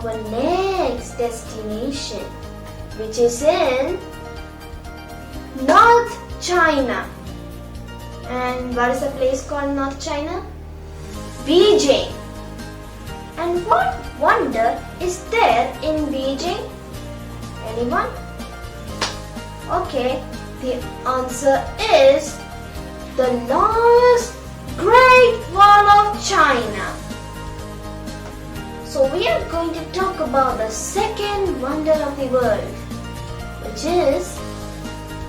our next destination, which is in North China. And what is the place called North China? Beijing. And what wonder is there in Beijing? Anyone? Okay, the answer is the longest Great Wall of China. So we are going to talk about the second wonder of the world, which is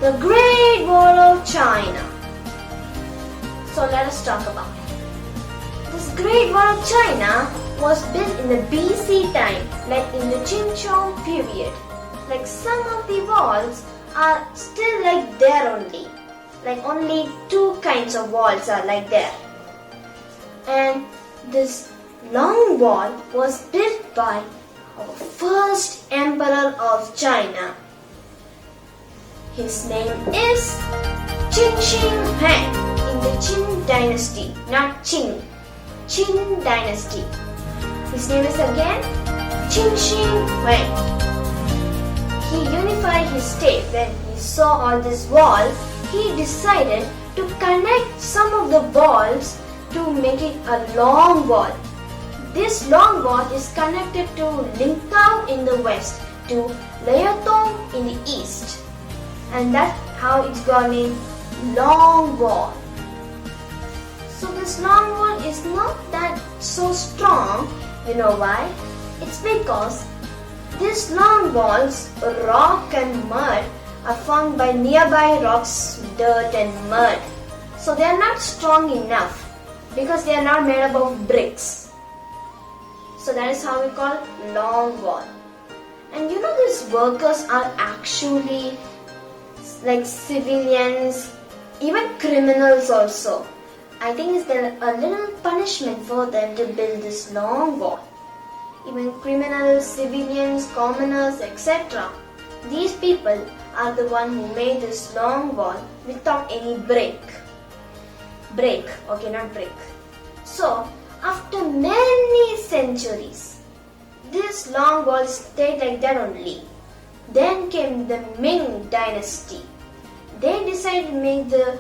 the Great Wall of China. So let us talk about it. This Great Wall of China was built in the BC time, like in the Qin Chong period. Like some of the walls are still like there only. Like only two kinds of walls are like there. And this long wall was built by our first emperor of China. His name is Qin Shi Huang in the Qin dynasty, not Qing, Qin dynasty. His name is again Qin Shi Huang. He unified his state. When he saw all this wall, he decided to connect some of the walls to make it a long wall. This long wall is connected to Lingtao in the west, to Liaotong in the east. And that's how it's got named Long Wall. So this long wall is not that so strong. You know why? It's because these long walls, rock and mud, are formed by nearby rocks, dirt and mud. So they are not strong enough because they are not made up of bricks. So that is how we call long wall. And you know, these workers are actually like civilians, even criminals also. I think it's a little punishment for them to build this long wall. Even criminals, civilians, commoners, etc. These people are the one who made this long wall without any break. Okay, not break. So, after many centuries, this long wall stayed like that only. Then came the Ming dynasty. They decided to make the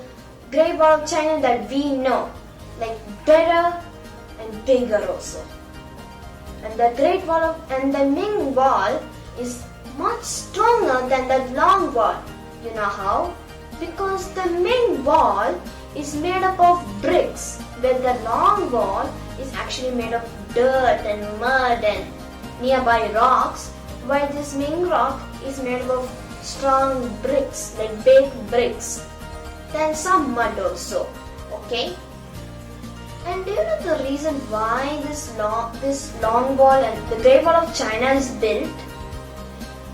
Great Wall of China that we know, like better and bigger also. And the Ming wall is much stronger than the long wall. You know how? Because the Ming wall is made up of bricks, where the long wall is actually made of dirt and mud and nearby rocks, while this Ming rock is made up of strong bricks, like baked bricks, then some mud also. Okay? And do you know the reason why this long wall and the Great Wall of China is built?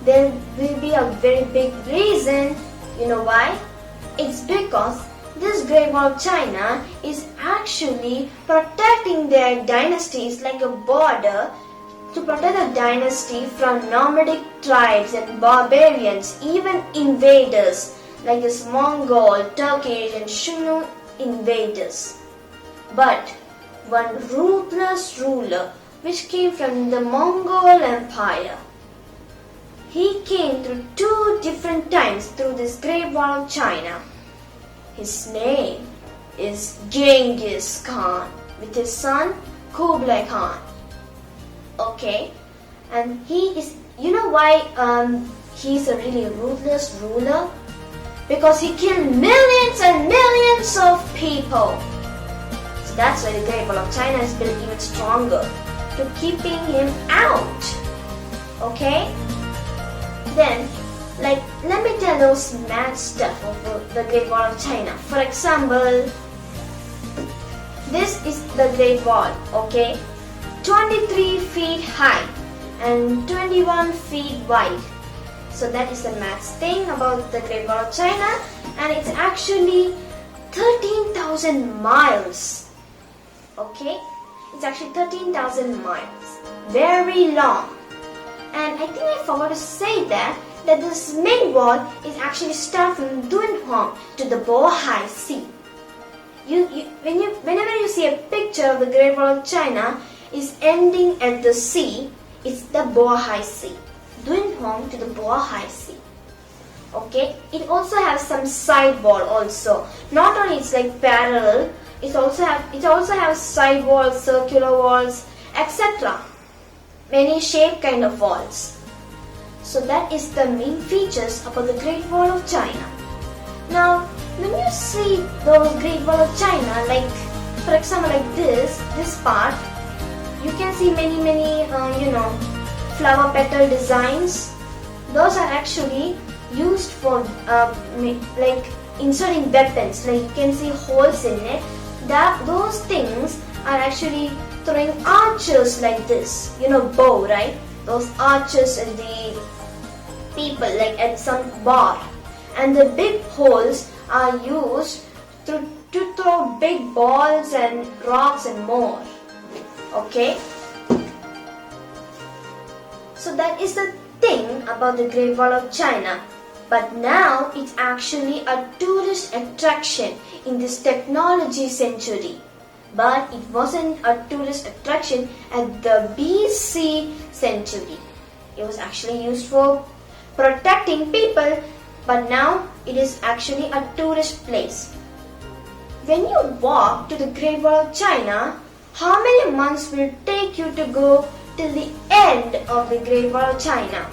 There will be a very big reason. You know why? It's because this Great Wall of China is actually protecting their dynasties like a border to protect the dynasty from nomadic tribes and barbarians, even invaders like this Mongol, Turkish and Shunnu invaders. But one ruthless ruler which came from the Mongol Empire, he came through two different times through this Great Wall of China. His name is Genghis Khan with his son Kublai Khan. Okay, and he is, you know why he's a really ruthless ruler? Because he killed millions and millions of people. So that's why the Great Wall of China is built even stronger, to keeping him out. Okay? Then, like, let me tell those mad stuff of the Great Wall of China. For example, this is the Great Wall, okay? 23 feet high and 21 feet wide. So that is the mad thing about the Great Wall of China, and it's actually 13,000 miles. Okay? It's actually 13,000 miles. Very long. And I think I forgot to say that this Ming wall is actually start from Dunhuang to the Bohai Sea. Whenever you see a picture of the Great Wall of China is ending at the sea, It's the Bohai Sea, doing home to the Bohai Sea. Okay, it also has some side wall also. Not only it's like parallel, it also has side walls, circular walls, etc. Many shape kind of walls. So that is the main features about the Great Wall of China. Now, when you see those Great Wall of China, like for example, like this part, you can see many flower petal designs. Those are actually used for like inserting weapons. Like you can see holes in it. Those things are actually throwing archers like this. Bow, right? Those archers and the people like at some bar. And the big holes are used to throw big balls and rocks and more. Okay? So that is the thing about the Great Wall of China. But now it's actually a tourist attraction in this technology century. But it wasn't a tourist attraction at the BC century. It was actually used for protecting people, but now it is actually a tourist place. When you walk to the Great Wall of China, how many months will it take you to go till the end of the Great Wall of China?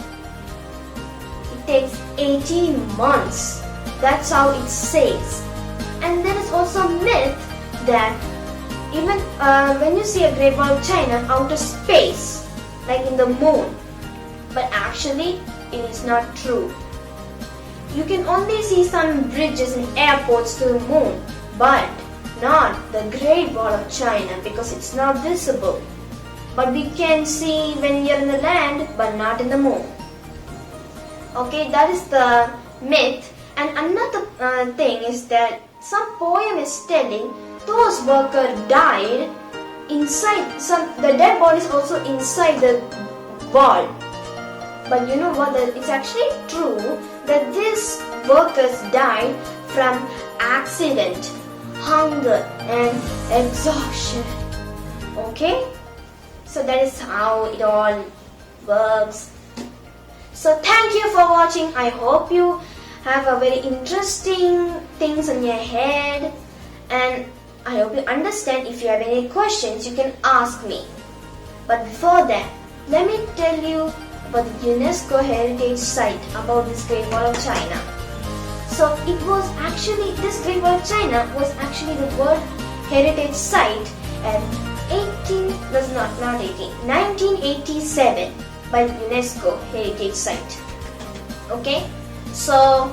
It takes 18 months. That's how it says. And there is also a myth that even when you see a Great Wall of China outer space, like in the moon, but actually it is not true. You can only see some bridges and airports to the moon, but not the Great Wall of China because it's not visible. But we can see when you're in the land, but not in the moon. Okay, that is the myth. And another thing is that some poem is telling those workers died inside. The dead body is also inside the wall. But you know what? It's actually true that these workers died from accident, hunger, and exhaustion. Okay? So that is how it all works. So thank you for watching. I hope you have a very interesting things in your head, and I hope you understand. If you have any questions, you can ask me. But before that, let me tell you about the UNESCO Heritage Site about this Great Wall of China. So it was actually, this Great Wall of China was actually the World Heritage Site at 1987 by UNESCO Heritage Site. Okay, so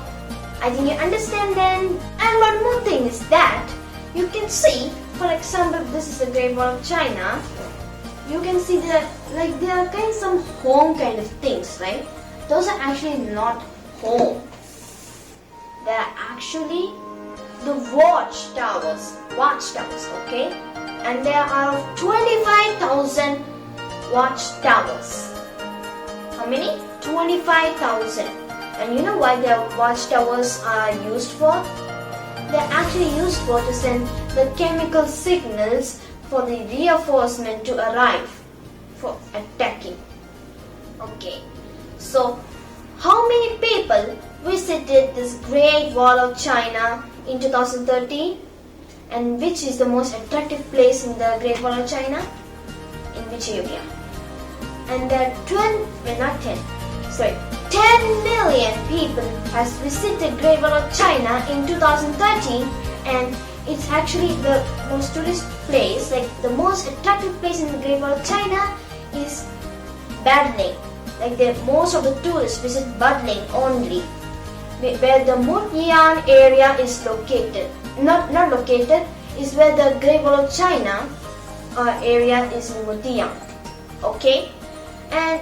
I think you understand then. And one more thing is that you can see, for example, this is the Great Wall of China. You can see that like there are kind of some home kind of things, right? Those are actually not home. They are actually the watchtowers, okay? And there are 25,000 watchtowers. How many? 25,000. And you know why their watchtowers are used for? They're actually used for to send the chemical signals for the reinforcement to arrive for attacking. Okay, so how many people visited this Great Wall of China in 2013? And which is the most attractive place in the Great Wall of China? In which area? And there are 10 million people has visited Great Wall of China in 2013, and it's actually the most tourist place, like the most attractive place in the Great Wall of China is Badling. Like most of the tourists visit Badling only, where the Mutyan area is located. Not located, is where the Great Wall of China area is in Mutyan. Okay, and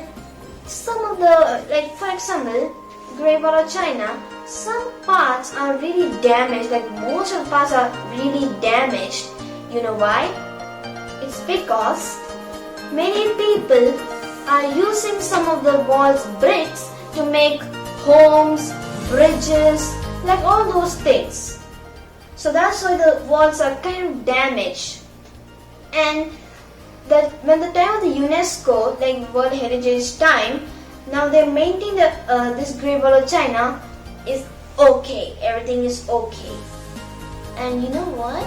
some of the, like for example, Great Wall of China, some parts are really damaged, like most of the parts are really damaged. You know why? It's because many people are using some of the wall's bricks to make homes, bridges, like all those things. So that's why the walls are kind of damaged. And that when the time of the UNESCO, like World Heritage time, now they maintain the this Great Wall of China is okay. Everything is okay. And you know what?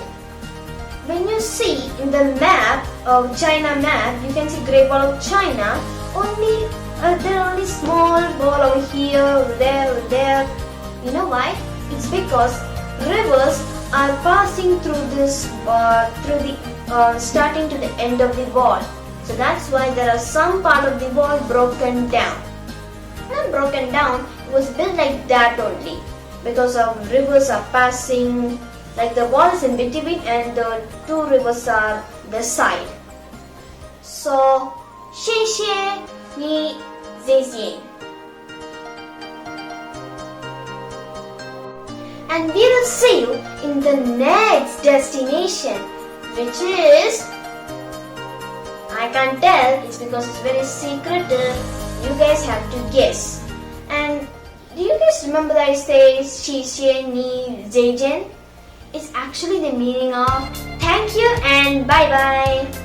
When you see in the map of China map, you can see Great Wall of China. Only there are only small wall over here, over there, over there. You know why? It's because rivers are passing through this starting to the end of the wall. So that's why there are some part of the wall broken down. Not broken down, it was built like that only because of rivers are passing, like the wall is in between and the two rivers are the side. So 谢谢你，谢谢。And we will see you in the next destination, which is, I can't tell, it's because it's very secretive. You guys have to guess. And do you guys remember that it says 谢谢你再见? It's actually the meaning of thank you and bye bye.